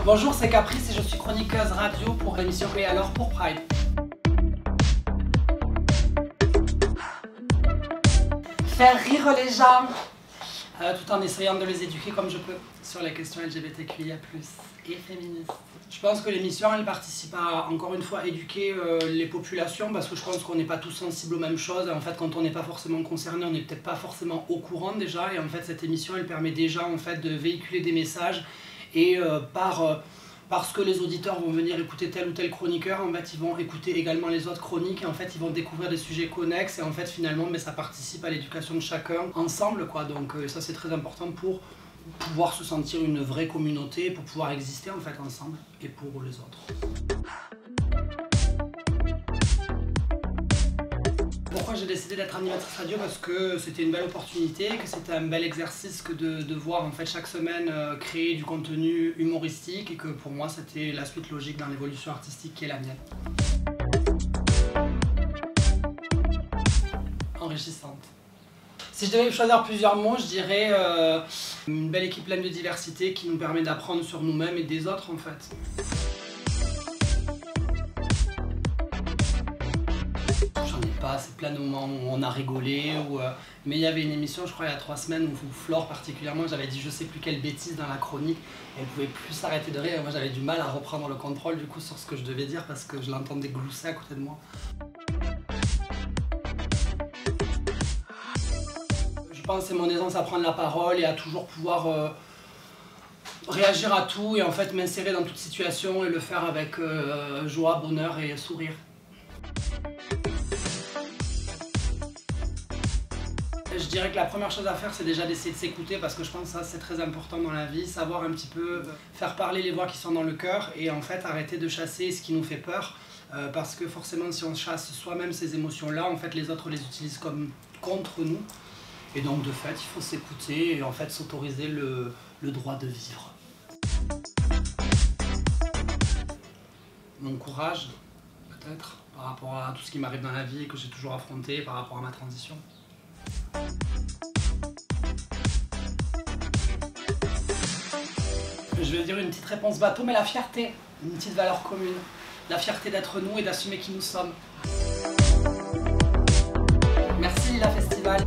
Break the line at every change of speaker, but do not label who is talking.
Bonjour, c'est Caprice et je suis chroniqueuse radio pour l'émission Et alors pour Pride. Faire rire les gens, tout en essayant de les éduquer comme je peux sur les questions LGBTQIA+, et féministes. Je pense que l'émission elle participe à, encore une fois, éduquer les populations parce que je pense qu'on n'est pas tous sensibles aux mêmes choses. En fait, quand on n'est pas forcément concerné, on n'est peut-être pas forcément au courant déjà. Et en fait, cette émission elle permet déjà en fait, de véhiculer des messages et parce que les auditeurs vont venir écouter tel ou tel chroniqueur, en fait, ils vont écouter également les autres chroniques et en fait, ils vont découvrir des sujets connexes et en fait, finalement, ça participe à l'éducation de chacun ensemble, quoi. Donc ça, c'est très important pour pouvoir se sentir une vraie communauté, pour pouvoir exister en fait ensemble et pour les autres. Pourquoi j'ai décidé d'être animatrice radio? Parce que c'était une belle opportunité, que c'était un bel exercice que de voir en fait chaque semaine créer du contenu humoristique et que pour moi c'était la suite logique dans l'évolution artistique qui est la mienne. Enrichissante. Si je devais choisir plusieurs mots, je dirais une belle équipe pleine de diversité qui nous permet d'apprendre sur nous-mêmes et des autres en fait. C'est plein de moments où on a rigolé, mais il y avait une émission, je crois il y a 3 semaines, où Flore particulièrement, j'avais dit je sais plus quelle bêtise dans la chronique, et elle pouvait plus s'arrêter de rire, et moi j'avais du mal à reprendre le contrôle du coup sur ce que je devais dire parce que je l'entendais glousser à côté de moi. Je pense que c'est mon aisance à prendre la parole et à toujours pouvoir réagir à tout et en fait m'insérer dans toute situation et le faire avec joie, bonheur et sourire. Je dirais que la première chose à faire, c'est déjà d'essayer de s'écouter parce que je pense que ça c'est très important dans la vie, savoir un petit peu faire parler les voix qui sont dans le cœur et en fait arrêter de chasser ce qui nous fait peur parce que forcément si on chasse soi-même ces émotions-là, en fait les autres les utilisent comme contre nous et donc de fait il faut s'écouter et en fait s'autoriser le droit de vivre. Mon courage, peut-être, par rapport à tout ce qui m'arrive dans la vie et que j'ai toujours affronté par rapport à ma transition. Je vais dire une petite réponse bateau, mais la fierté, une petite valeur commune. La fierté d'être nous et d'assumer qui nous sommes. Merci la Festival.